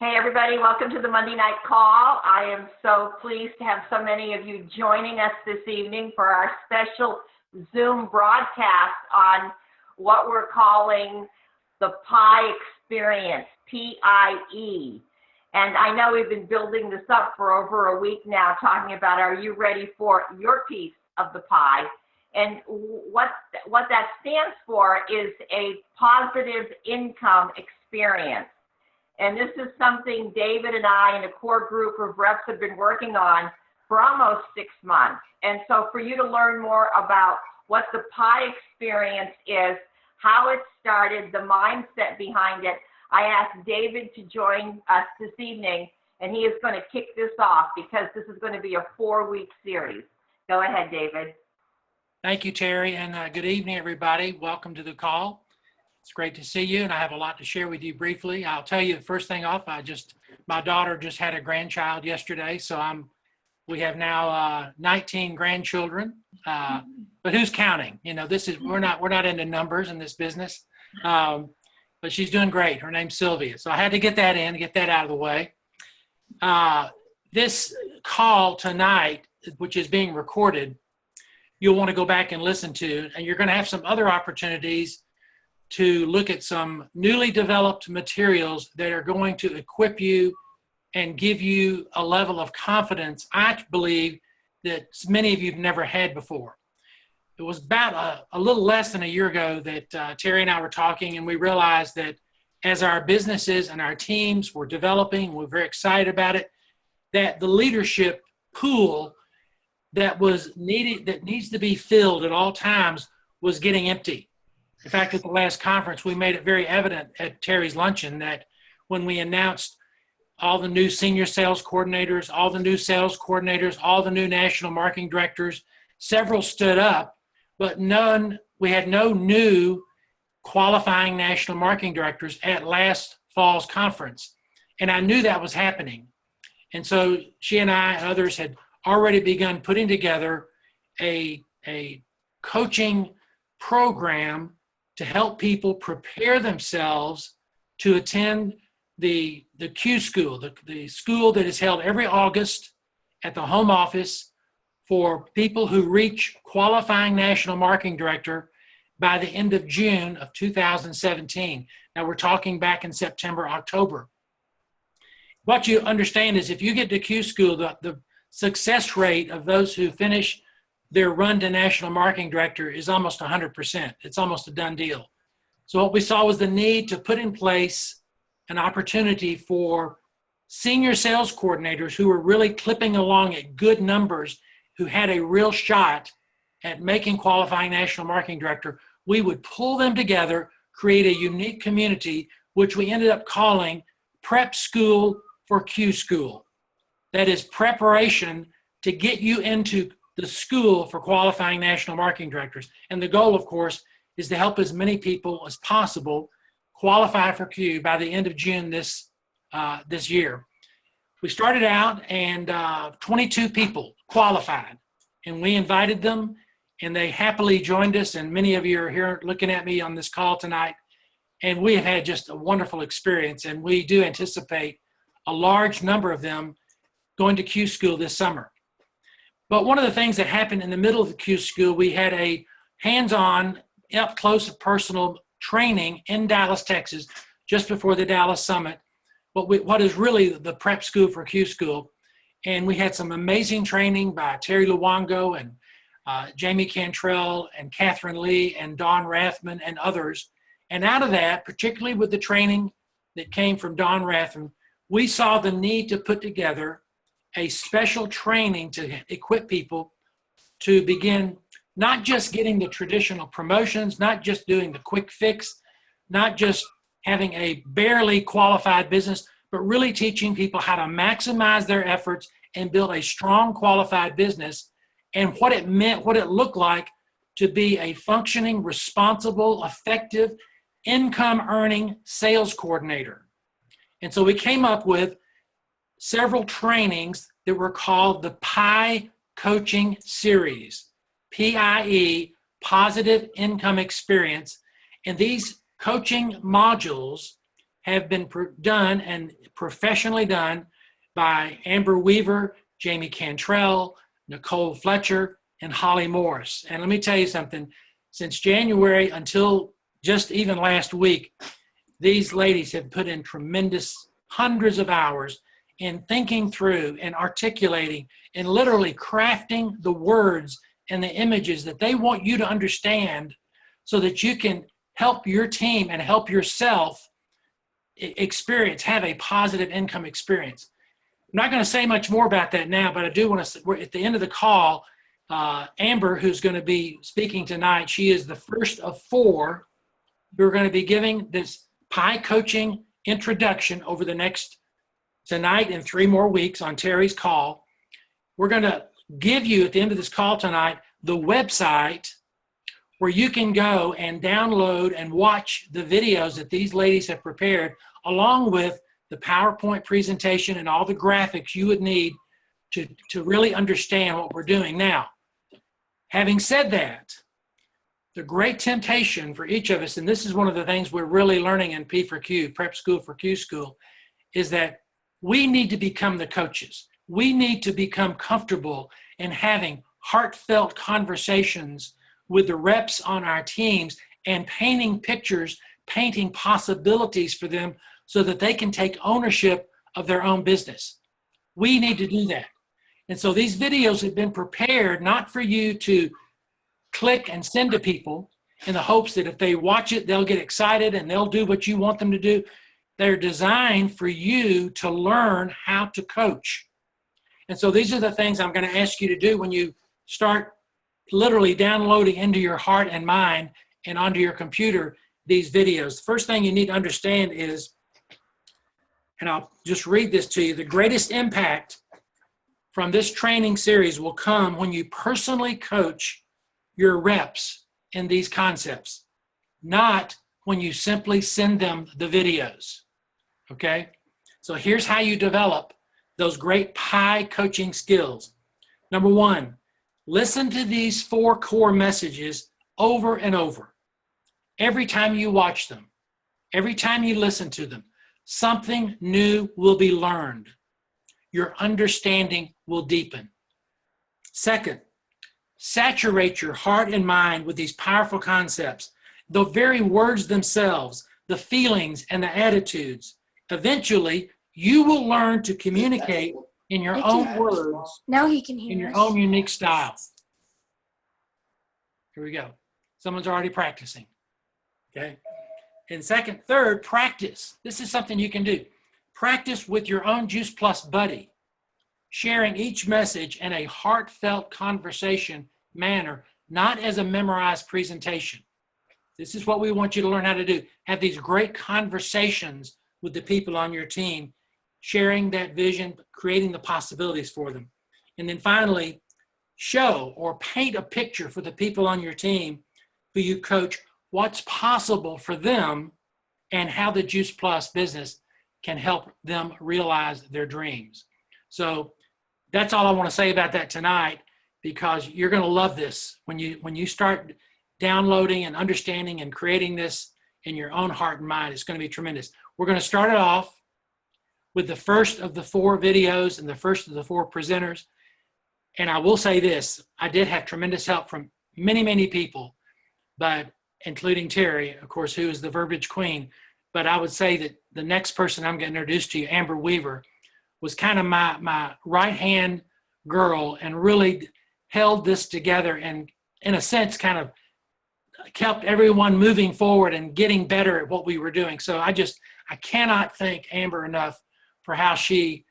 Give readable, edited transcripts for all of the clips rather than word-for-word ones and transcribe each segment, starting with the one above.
Hey everybody, welcome to the Monday Night Call. I am so pleased to have so many of you joining us this evening for our special Zoom broadcast on what we're calling the P.I.E experience, P.I.E. And I know we've been building this up for over a week now, talking about are you ready for your piece of the pie? And what that stands for is a positive income experience. And this is something David and I and a core group of reps have been working on for almost 6 months. And so for you to learn more about what the P.I.E experience is, how it started, the mindset behind it, I asked David to join us this evening, and he is going to kick this off because this is going to be a 4-week series. Go ahead, David. Thank you, Terry, and good evening, everybody. Welcome to the call. It's great to see you, and I have a lot to share with you briefly. I'll tell you the first thing off, my daughter just had a grandchild yesterday, so we have now 19 grandchildren, but who's counting? You know, we're not into numbers in this business, but she's doing great. Her name's Sylvia, so I had to get that out of the way. This call tonight, which is being recorded, you'll want to go back and listen to, and you're going to have some other opportunities to look at some newly developed materials that are going to equip you and give you a level of confidence, I believe, that many of you have never had before. It was about a little less than a year ago that Terry and I were talking, and we realized that as our businesses and our teams were developing, we're very excited about it, that the leadership pool that needs to be filled at all times was getting empty. In fact, at the last conference, we made it very evident at Terry's luncheon that when we announced all the new senior sales coordinators, all the new sales coordinators, all the new national marketing directors, several stood up, but we had no new qualifying national marketing directors at last fall's conference. And I knew that was happening. And so she and I and others had already begun putting together a coaching program to help people prepare themselves to attend the Q School, the school that is held every August at the home office for people who reach qualifying national marketing director by the end of June of 2017. Now we're talking back in September, October. What you understand is if you get to Q School, the success rate of those who finish their run to national marketing director is almost 100%. It's almost a done deal. So what we saw was the need to put in place an opportunity for senior sales coordinators who were really clipping along at good numbers, who had a real shot at making qualifying national marketing director. We would pull them together, create a unique community, which we ended up calling Prep School for Q School. That is preparation to get you into the school for qualifying national marketing directors. And the goal, of course, is to help as many people as possible qualify for Q by the end of June this year. We started out and 22 people qualified, and we invited them, and they happily joined us, and many of you are here looking at me on this call tonight, and we have had just a wonderful experience, and we do anticipate a large number of them going to Q School this summer. But one of the things that happened in the middle of the Q School, we had a hands-on, up-close personal training in Dallas, Texas, just before the Dallas Summit, what is really the Prep School for Q School. And we had some amazing training by Terry Luongo and Jamie Cantrell and Catherine Lee and Don Rathman and others. And out of that, particularly with the training that came from Don Rathman, we saw the need to put together a special training to equip people to begin not just getting the traditional promotions, not just doing the quick fix, not just having a barely qualified business, but really teaching people how to maximize their efforts and build a strong qualified business, and what it meant, what it looked like to be a functioning, responsible, effective, income-earning sales coordinator. And so we came up with several trainings that were called the P.I.E Coaching Series, P.I.E, Positive Income Experience. And these coaching modules have been done and professionally done by Amber Weaver, Jamie Cantrell, Nicole Fletcher, and Holly Morris. And let me tell you something, since January until just even last week, these ladies have put in tremendous hundreds of hours in thinking through and articulating and literally crafting the words and the images that they want you to understand so that you can help your team and help yourself have a positive income experience. I'm not going to say much more about that now, but I do want to, we're at the end of the call, Amber, who's going to be speaking tonight, she is the first of 4 who are going to be giving this P.I.E coaching introduction over the next tonight and 3 more weeks on Terry's call. We're going to give you at the end of this call tonight the website where you can go and download and watch the videos that these ladies have prepared, along with the PowerPoint presentation and all the graphics you would need to really understand what we're doing. Now, having said that, the great temptation for each of us, and this is one of the things we're really learning in P4Q, Prep School for Q School, is that we need to become the coaches. We need to become comfortable in having heartfelt conversations with the reps on our teams and painting pictures, painting possibilities for them so that they can take ownership of their own business. We need to do that. And so these videos have been prepared not for you to click and send to people in the hopes that if they watch it, they'll get excited and they'll do what you want them to do. They're designed for you to learn how to coach. And so these are the things I'm going to ask you to do when you start literally downloading into your heart and mind and onto your computer these videos. The first thing you need to understand is, and I'll just read this to you, the greatest impact from this training series will come when you personally coach your reps in these concepts, not when you simply send them the videos, okay? So here's how you develop those great P.I.E coaching skills. Number 1, listen to these 4 core messages over and over. Every time you watch them, every time you listen to them, something new will be learned. Your understanding will deepen. Second, saturate your heart and mind with these powerful concepts, the very words themselves, the feelings and the attitudes. Eventually, you will learn to communicate in your own words, now he can hear in your us. own unique style. Here we go. Someone's already practicing. Okay. And third, practice. This is something you can do. Practice with your own Juice Plus buddy, sharing each message in a heartfelt conversation manner, not as a memorized presentation. This is what we want you to learn how to do. Have these great conversations with the people on your team, sharing that vision, creating the possibilities for them. And then finally, show or paint a picture for the people on your team who you coach what's possible for them and how the Juice Plus business can help them realize their dreams. So that's all I want to say about that tonight, because you're going to love this when you start downloading and understanding and creating this in your own heart and mind. It's going to be tremendous. We're going to start it off with the first of the 4 videos and the first of the 4 presenters. And I will say this, I did have tremendous help from many, many people, but including Terry, of course, who is the verbiage queen. But I would say that the next person I'm going to introduce to you, Amber Weaver, was kind of my right-hand girl and really held this together and, in a sense, kind of kept everyone moving forward and getting better at what we were doing. So I cannot thank Amber enough for how she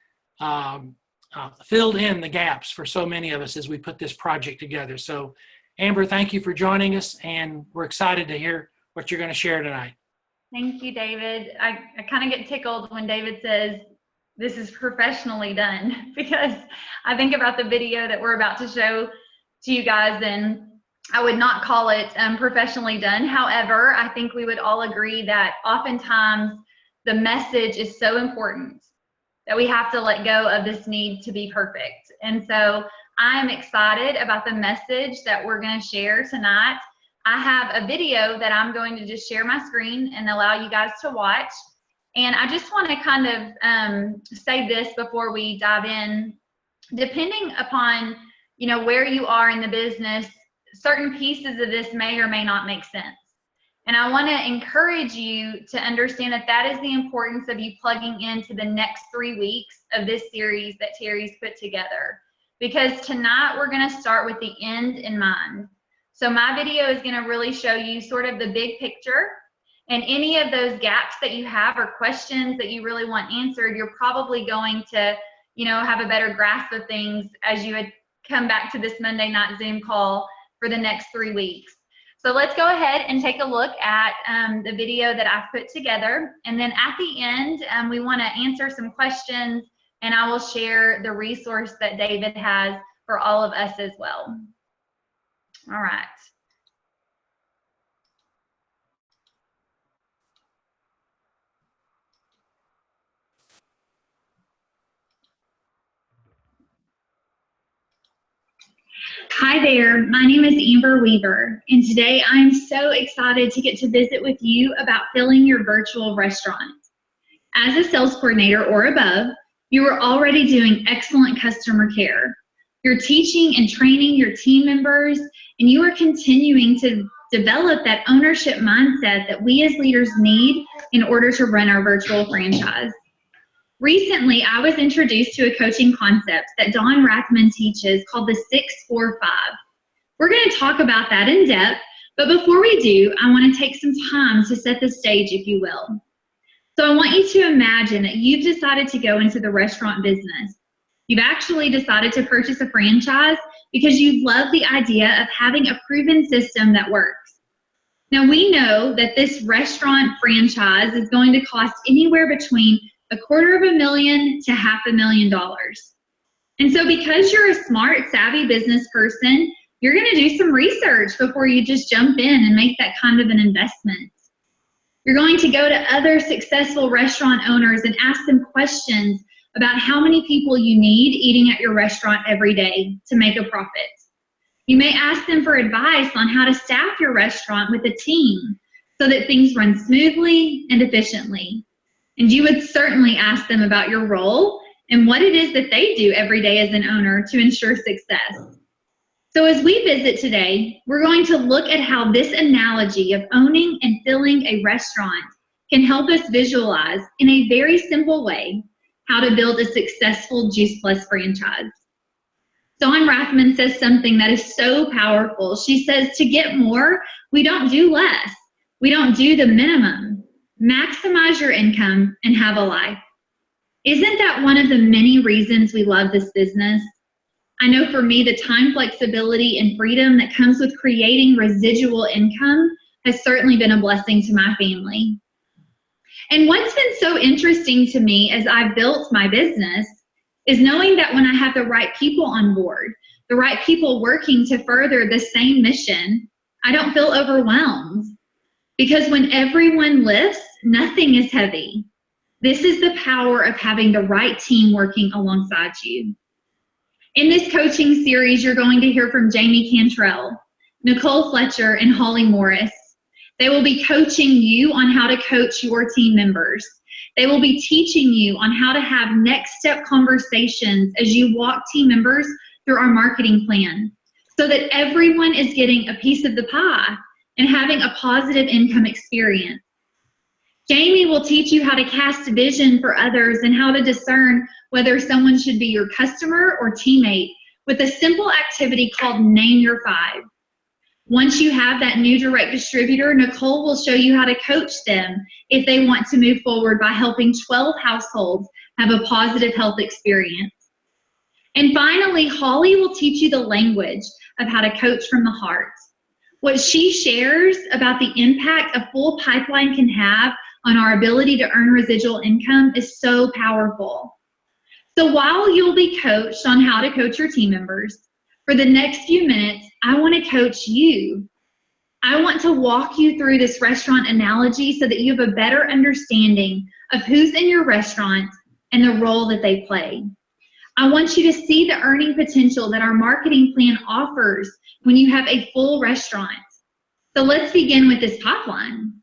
filled in the gaps for so many of us as we put this project together. So Amber, thank you for joining us, and we're excited to hear what you're going to share tonight. Thank you, David. I kind of get tickled when David says this is professionally done, because I think about the video that we're about to show to you guys, and I would not call it professionally done. However, I think we would all agree that oftentimes the message is so important that we have to let go of this need to be perfect. And so I'm excited about the message that we're going to share tonight. I have a video that I'm going to just share my screen and allow you guys to watch. And I just want to kind of say this before we dive in. Depending upon, where you are in the business, certain pieces of this may or may not make sense. And I want to encourage you to understand that that is the importance of you plugging into the next 3 weeks of this series that Terry's put together. Because tonight we're going to start with the end in mind. So my video is going to really show you sort of the big picture, and any of those gaps that you have or questions that you really want answered, you're probably going to, have a better grasp of things as you would come back to this Monday night Zoom call for the next 3 weeks. So let's go ahead and take a look at the video that I've put together. And then at the end, we want to answer some questions, and I will share the resource that David has for all of us as well. All right. Hi there, my name is Amber Weaver, and today I'm so excited to get to visit with you about filling your virtual restaurant. As a sales coordinator or above, you are already doing excellent customer care. You're teaching and training your team members, and you are continuing to develop that ownership mindset that we as leaders need in order to run our virtual franchise. Recently, I was introduced to a coaching concept that Don Rathman teaches called the 6-4-5. We're going to talk about that in depth, but before we do, I want to take some time to set the stage, if you will. So I want you to imagine that you've decided to go into the restaurant business. You've actually decided to purchase a franchise because you love the idea of having a proven system that works. Now, we know that this restaurant franchise is going to cost anywhere between $250,000 to $500,000. And so because you're a smart, savvy business person, you're going to do some research before you just jump in and make that kind of an investment. You're going to go to other successful restaurant owners and ask them questions about how many people you need eating at your restaurant every day to make a profit. You may ask them for advice on how to staff your restaurant with a team so that things run smoothly and efficiently. And you would certainly ask them about your role and what it is that they do every day as an owner to ensure success. So as we visit today, we're going to look at how this analogy of owning and filling a restaurant can help us visualize in a very simple way how to build a successful Juice Plus franchise. Dawn Rathman says something that is so powerful. She says, to get more, we don't do less. We don't do the minimum. Maximize your income and have a life. Isn't that one of the many reasons we love this business? I know for me, the time flexibility and freedom that comes with creating residual income has certainly been a blessing to my family. And what's been so interesting to me as I've built my business is knowing that when I have the right people on board, the right people working to further the same mission, I don't feel overwhelmed. Because when everyone lifts, nothing is heavy. This is the power of having the right team working alongside you. In this coaching series, you're going to hear from Jamie Cantrell, Nicole Fletcher, and Holly Morris. They will be coaching you on how to coach your team members. They will be teaching you on how to have next step conversations as you walk team members through our marketing plan so that everyone is getting a piece of the pie and having a positive income experience. Jamie will teach you how to cast vision for others and how to discern whether someone should be your customer or teammate with a simple activity called Name Your Five. Once you have that new direct distributor, Nicole will show you how to coach them if they want to move forward by helping 12 households have a positive health experience. And finally, Holly will teach you the language of how to coach from the heart. What she shares about the impact a full pipeline can have on our ability to earn residual income is so powerful. So while you'll be coached on how to coach your team members, for the next few minutes, I want to coach you. I want to walk you through this restaurant analogy so that you have a better understanding of who's in your restaurant and the role that they play. I want you to see the earning potential that our marketing plan offers when you have a full restaurant. So let's begin with this top line.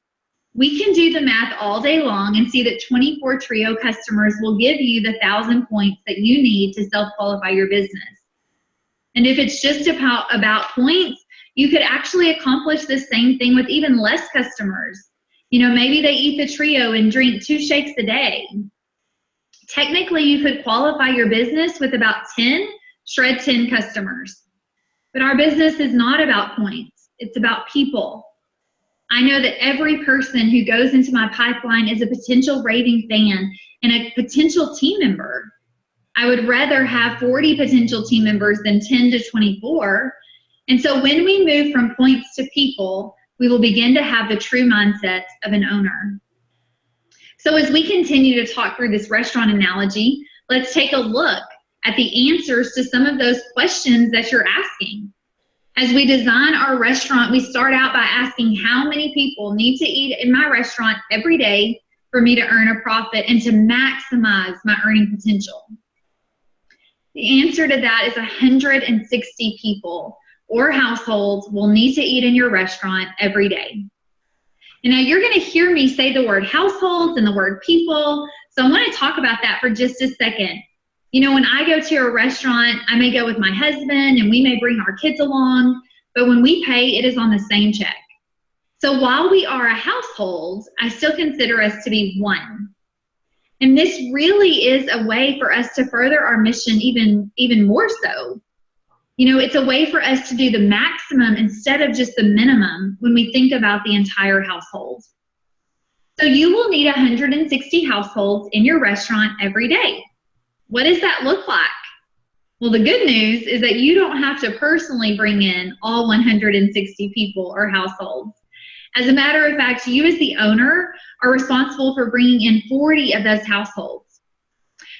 We can do the math all day long and see that 24 Trio customers will give you the 1,000 points that you need to self-qualify your business. And if it's just about points, you could actually accomplish the same thing with even less customers. You know, maybe they eat the Trio and drink 2 shakes a day. Technically, you could qualify your business with about 10 Shred 10 customers. But our business is not about points. It's about people. I know that every person who goes into my pipeline is a potential raving fan and a potential team member. I would rather have 40 potential team members than 10 to 24. And so when we move from points to people, we will begin to have the true mindset of an owner. So as we continue to talk through this restaurant analogy, let's take a look at the answers to some of those questions that you're asking. As we design our restaurant, we start out by asking how many people need to eat in my restaurant every day for me to earn a profit and to maximize my earning potential. The answer to that is 160 people or households will need to eat in your restaurant every day. And now you're going to hear me say the word households and the word people, so I want to talk about that for just a second. You know, when I go to a restaurant, I may go with my husband and we may bring our kids along, but when we pay, it is on the same check. So while we are a household, I still consider us to be one. And this really is a way for us to further our mission even more so. You know, it's a way for us to do the maximum instead of just the minimum when we think about the entire household. So you will need 160 households in your restaurant every day. What does that look like? Well, the good news is that you don't have to personally bring in all 160 people or households. As a matter of fact, you as the owner are responsible for bringing in 40 of those households.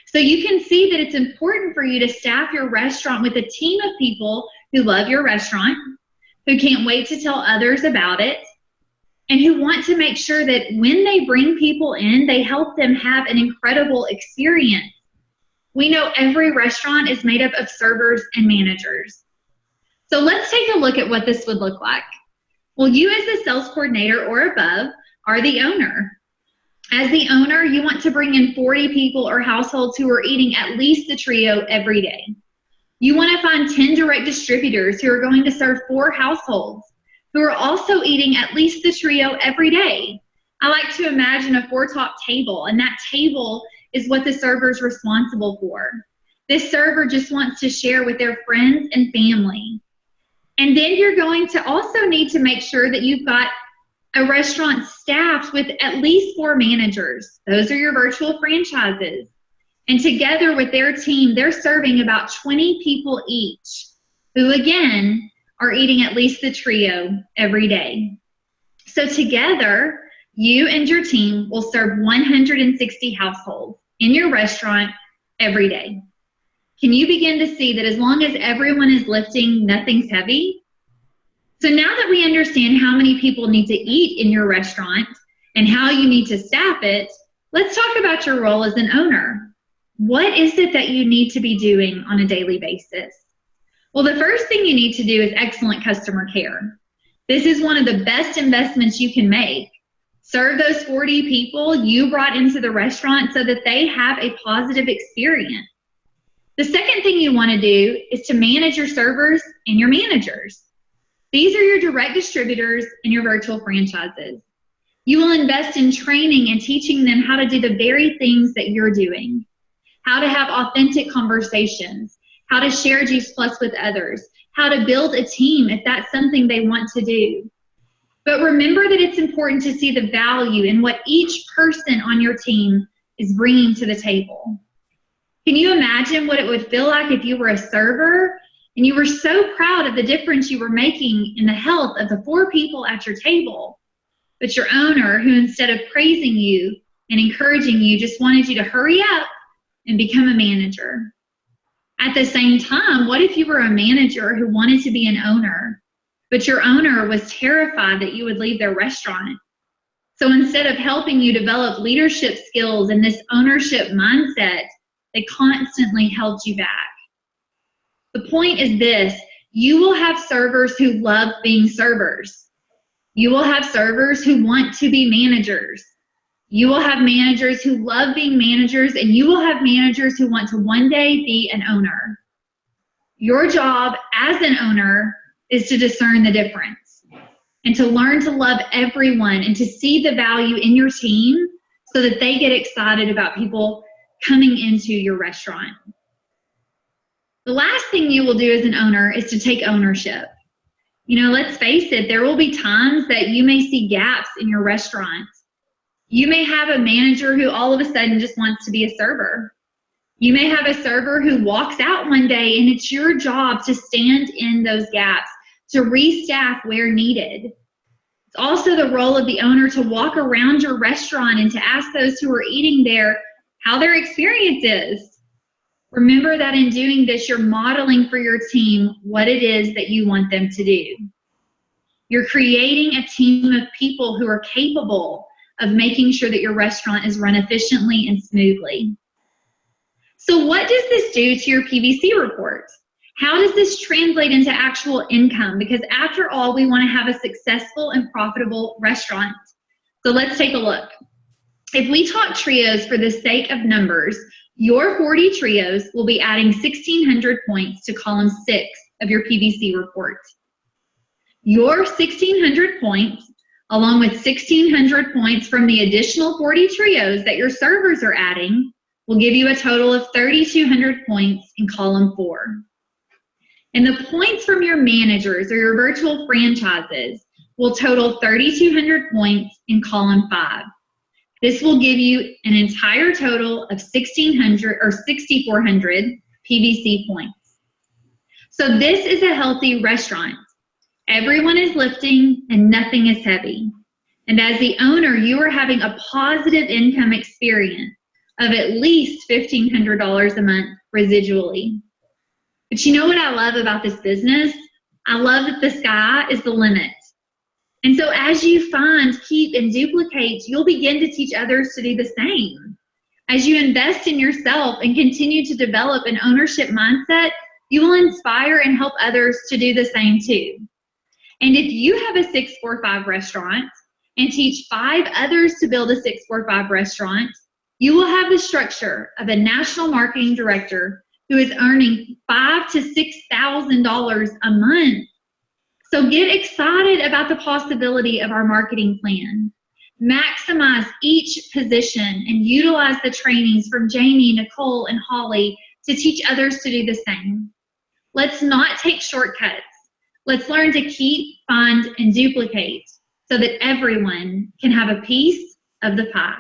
So you can see that it's important for you to staff your restaurant with a team of people who love your restaurant, who can't wait to tell others about it, and who want to make sure that when they bring people in, they help them have an incredible experience. We know every restaurant is made up of servers and managers. So let's take a look at what this would look like. Well, you as the sales coordinator or above are the owner. As the owner, you want to bring in 40 people or households who are eating at least the Trio every day. You want to find 10 direct distributors who are going to serve 4 households who are also eating at least the Trio every day. I like to imagine a 4-top table, and that table is what the server is responsible for. This server just wants to share with their friends and family. And then you're going to also need to make sure that you've got a restaurant staffed with at least 4 managers. Those are your virtual franchises. And together with their team, they're serving about 20 people each, who again are eating at least the Trio every day. So together, you and your team will serve 160 households in your restaurant every day. Can you begin to see that as long as everyone is lifting, nothing's heavy? So now that we understand how many people need to eat in your restaurant and how you need to staff it, let's talk about your role as an owner. What is it that you need to be doing on a daily basis? Well, the first thing you need to do is excellent customer care. This is one of the best investments you can make. Serve those 40 people you brought into the restaurant so that they have a positive experience. The second thing you want to do is to manage your servers and your managers. These are your direct distributors and your virtual franchises. You will invest in training and teaching them how to do the very things that you're doing, how to have authentic conversations, how to share Juice Plus with others, how to build a team if that's something they want to do. But remember that it's important to see the value in what each person on your team is bringing to the table. Can you imagine what it would feel like if you were a server and you were so proud of the difference you were making in the health of the 4 people at your table, but your owner, who instead of praising you and encouraging you, just wanted you to hurry up and become a manager? At the same time, what if you were a manager who wanted to be an owner, but your owner was terrified that you would leave their restaurant? So instead of helping you develop leadership skills and this ownership mindset, they constantly held you back. The point is this: you will have servers who love being servers. You will have servers who want to be managers. You will have managers who love being managers, and you will have managers who want to one day be an owner. Your job as an owner is to discern the difference and to learn to love everyone and to see the value in your team so that they get excited about people coming into your restaurant. The last thing you will do as an owner is to take ownership. You know, let's face it, there will be times that you may see gaps in your restaurant. You may have a manager who all of a sudden just wants to be a server. You may have a server who walks out one day, and it's your job to stand in those gaps, to restaff where needed. It's also the role of the owner to walk around your restaurant and to ask those who are eating there how their experience is. Remember that in doing this, you're modeling for your team what it is that you want them to do. You're creating a team of people who are capable of making sure that your restaurant is run efficiently and smoothly. So what does this do to your PVC report? How does this translate into actual income? Because after all, we want to have a successful and profitable restaurant. So let's take a look. If we talk trios for the sake of numbers, your 40 trios will be adding 1,600 points to column 6 of your PVC report. Your 1,600 points, along with 1,600 points from the additional 40 trios that your servers are adding, will give you a total of 3,200 points in column 4. And the points from your managers or your virtual franchises will total 3,200 points in column 5. This will give you an entire total of 1,600 or 6,400 PVC points. So this is a healthy restaurant. Everyone is lifting and nothing is heavy. And as the owner, you are having a positive income experience of at least $1,500 a month residually. But you know what I love about this business? I love that the sky is the limit. And so as you find, keep, and duplicate, you'll begin to teach others to do the same. As you invest in yourself and continue to develop an ownership mindset, you will inspire and help others to do the same too. And if you have a 645 restaurant and teach 5 others to build a 645 restaurant, you will have the structure of a national marketing director who is earning $5,000 to $6,000 a month. So get excited about the possibility of our marketing plan. Maximize each position and utilize the trainings from Jamie, Nicole, and Holly to teach others to do the same. Let's not take shortcuts. Let's learn to keep, find, and duplicate so that everyone can have a piece of the pie.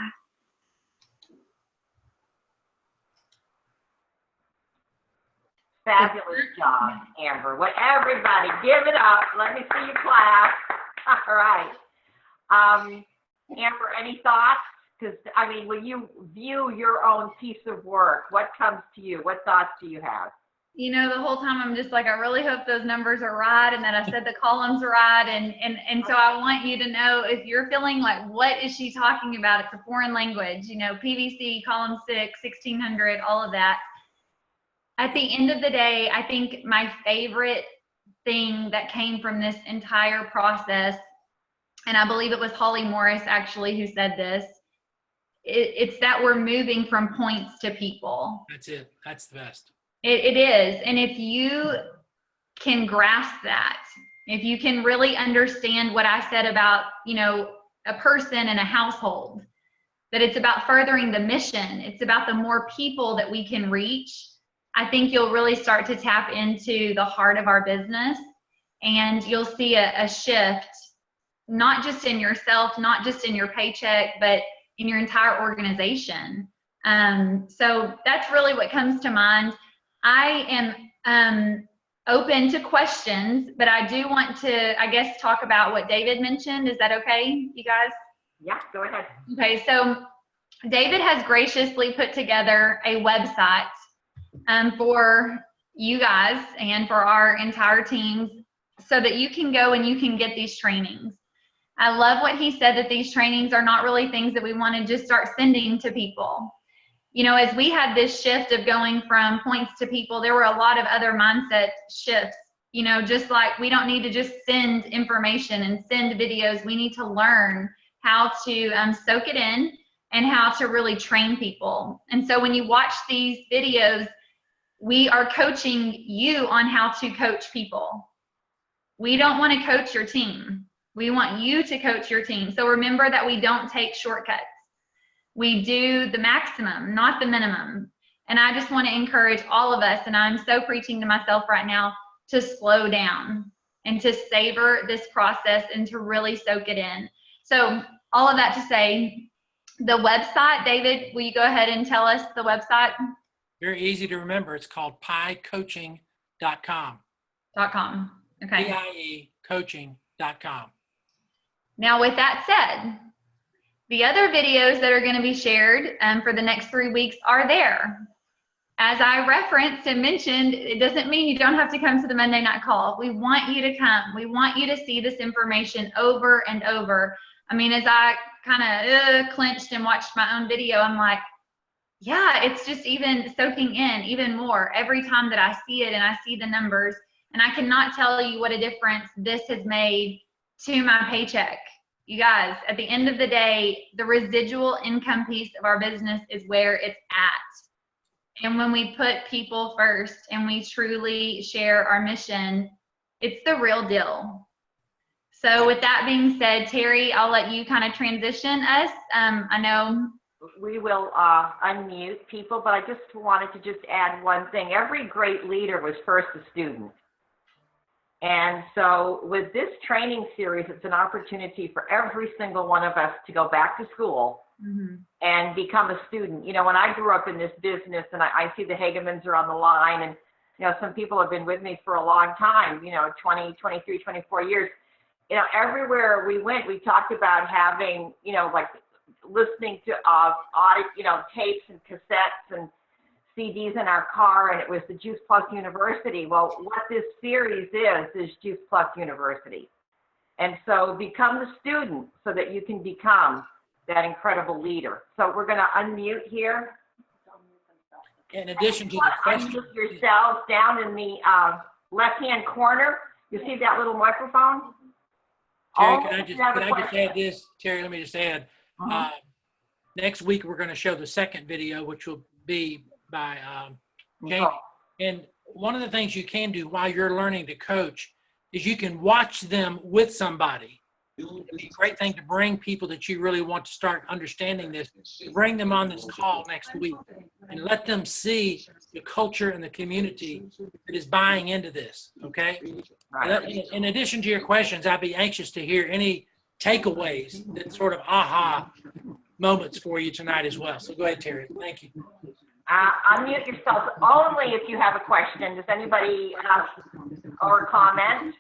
Fabulous job, Amber. Well, everybody, give it up. Let me see you clap. All right. Amber, any thoughts? Because, I mean, when you view your own piece of work, what comes to you? What thoughts do you have? You know, the whole time I'm just like, I really hope those numbers are right and that I said the columns right. And so I want you to know, if you're feeling like, what is she talking about? It's a foreign language, you know, PVC, column 6, 1,600, all of that. At the end of the day, I think my favorite thing that came from this entire process, and I believe it was Holly Morris actually who said this, it's that we're moving from points to people. That's it. That's the best. It is. And if you can grasp that, if you can really understand what I said about, you know, a person and a household, that it's about furthering the mission, it's about the more people that we can reach, I think you'll really start to tap into the heart of our business, and you'll see a shift, not just in yourself, not just in your paycheck, but in your entire organization. So that's really what comes to mind. I am open to questions, but I do want to, I guess, talk about what David mentioned. Is that okay, you guys? Yeah, go ahead. Okay, so David has graciously put together a website for you guys and for our entire teams so that you can go and you can get these trainings. I love what he said, that these trainings are not really things that we want to just start sending to people. You know, as we had this shift of going from points to people, there were a lot of other mindset shifts You know, just like we don't need to just send information and send videos. We need to learn how to soak it in and how to really train people. And so when you watch these videos, we are coaching you on how to coach people. We don't want to coach your team. We want you to coach your team. So remember that we don't take shortcuts. We do the maximum, not the minimum. And I just want to encourage all of us, and I'm so preaching to myself right now, to slow down and to savor this process and to really soak it in. So all of that to say, the website, David, will you go ahead and tell us the website? Very easy to remember. It's called PIEcoaching.com. .com. Okay. P.I.E. coaching.com. Now, with that said, the other videos that are going to be shared for the next 3 weeks are there. As I referenced and mentioned, it doesn't mean you don't have to come to the Monday night call. We want you to come. We want you to see this information over and over. I mean, as I kind of clenched and watched my own video, I'm like, yeah, it's just even soaking in even more every time that I see it and I see the numbers. And I cannot tell you what a difference this has made to my paycheck. You guys, at the end of the day, the residual income piece of our business is where it's at. And when we put people first and we truly share our mission, it's the real deal. So with that being said, Terry, I'll let you kind of transition us. I know we will unmute people, but I just wanted to just add one thing. Every great leader was first a student. And so with this training series, it's an opportunity for every single one of us to go back to school and become a student. You know, when I grew up in this business, and I see the Hagemans are on the line, and, you know, some people have been with me for a long time, you know, 20, 23, 24 years. You know, everywhere we went, we talked about having, you know, like listening to audit, you know, tapes and cassettes and CDs in our car, and it was the Juice Plus University. Well, what this series is Juice Plus University. And so become the student so that you can become that incredible leader. So we're going to unmute here. In addition to the question, unmute yourselves down in the left-hand corner. You see that little microphone? Terry, can I just add this? Terry, let me just add. Next week, we're going to show the second video, which will be by Jamie. And one of the things you can do while you're learning to coach is you can watch them with somebody. It'd be a great thing to bring people that you really want to start understanding this, to bring them on this call next week and let them see the culture and the community that is buying into this, okay? In addition to your questions, I'd be anxious to hear any takeaways, that sort of aha moments for you tonight as well. So go ahead, Terry. Thank you. Unmute yourself only if you have a question. Does anybody or comment?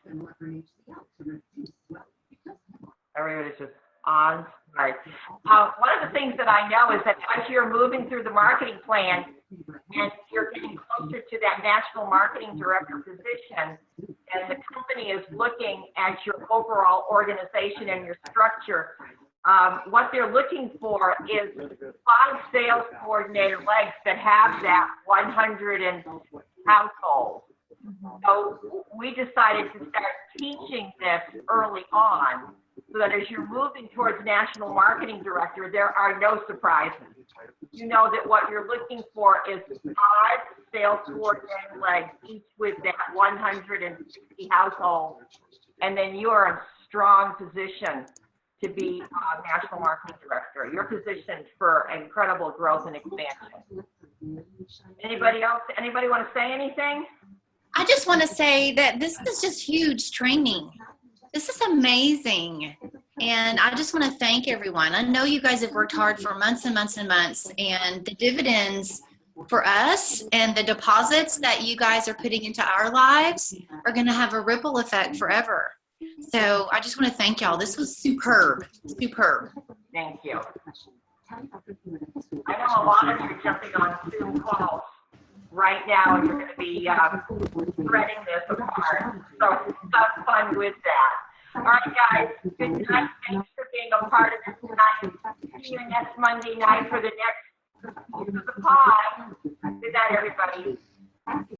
Everybody's just on. Right. One of the things that I know is that as you're moving through the marketing plan and you're getting closer to that national marketing director position, and the company is looking at your overall organization and your structure, what they're looking for is 5 sales coordinator legs that have that 100 households. So we decided to start teaching this early on, so that as you're moving towards national marketing director, there are no surprises. You know that what you're looking for is 5 sales coordinator legs, each with that 160 households, and then you are in a strong position to be national marketing director. You're positioned for incredible growth and expansion. Anybody else? Anybody want to say anything? I just want to say that this is just huge training. This is amazing. And I just want to thank everyone. I know you guys have worked hard for months and months and months, and the dividends for us and the deposits that you guys are putting into our lives are going to have a ripple effect forever. So I just want to thank y'all. This was superb, superb. Thank you. I know a lot of you are jumping on Zoom calls right now, and you're going to be spreading this apart. So have fun with that. All right, guys. Good night. Thanks for being a part of this tonight. See you next Monday night for the next piece of the pie. Good night, everybody.